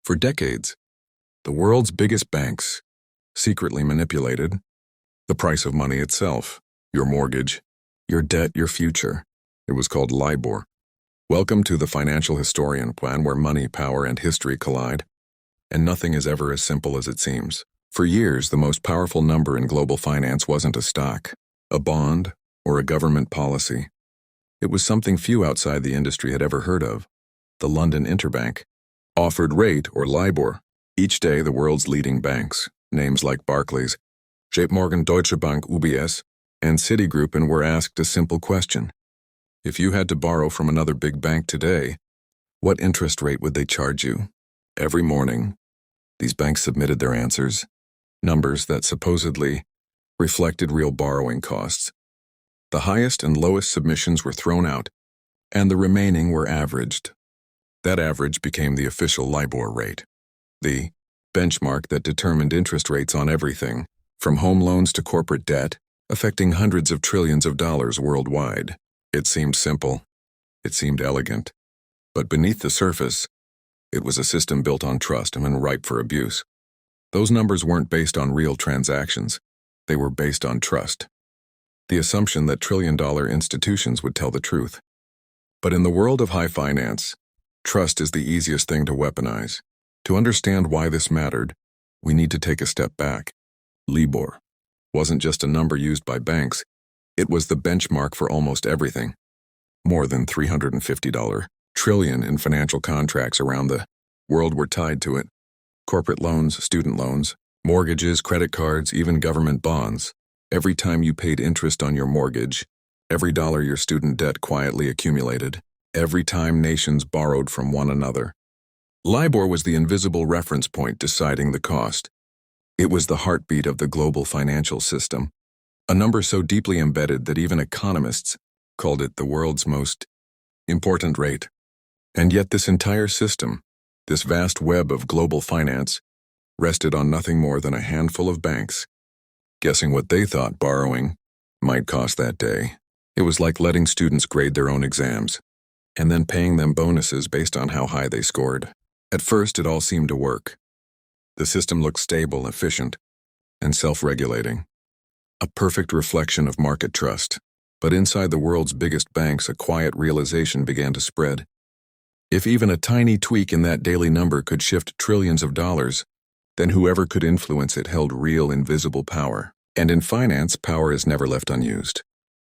For decades, the world's biggest banks secretly manipulated the price of money itself, your mortgage, your debt, your future. It was called LIBOR. Welcome to the Financial Historian Plan, where money, power, and history collide, and nothing is ever as simple as it seems. For years, the most powerful number in global finance wasn't a stock, a bond, or a government policy. It was something few outside the industry had ever heard of: the London Interbank offered rate, or LIBOR. Each day, the world's leading banks, names like Barclays, JP Morgan, Deutsche Bank, UBS, and Citigroup, and were asked a simple question: if you had to borrow from another big bank today, what interest rate would they charge you? Every morning, these banks submitted their answers, numbers that supposedly reflected real borrowing costs. The highest and lowest submissions were thrown out, and the remaining were averaged. That average became the official LIBOR rate, the benchmark that determined interest rates on everything, from home loans to corporate debt, affecting hundreds of trillions of dollars worldwide. It seemed simple. It seemed elegant. But beneath the surface, it was a system built on trust and ripe for abuse. Those numbers weren't based on real transactions. They were based on trust. The assumption that trillion-dollar institutions would tell the truth. But in the world of high finance, trust is the easiest thing to weaponize. To understand why this mattered, we need to take a step back. LIBOR wasn't just a number used by banks. It was the benchmark for almost everything. More than $350 trillion in financial contracts around the world were tied to it. Corporate loans, student loans, mortgages, credit cards, even government bonds. Every time you paid interest on your mortgage, every dollar your student debt quietly accumulated, every time nations borrowed from one another. LIBOR was the invisible reference point deciding the cost. It was the heartbeat of the global financial system, a number so deeply embedded that even economists called it the world's most important rate. And yet this entire system, this vast web of global finance, rested on nothing more than a handful of banks, guessing what they thought borrowing might cost that day. It was like letting students grade their own exams, and then paying them bonuses based on how high they scored. At first, it all seemed to work. The system looked stable, efficient, and self-regulating. A perfect reflection of market trust. But inside the world's biggest banks, a quiet realization began to spread. If even a tiny tweak in that daily number could shift trillions of dollars, then whoever could influence it held real, invisible power. And in finance, power is never left unused.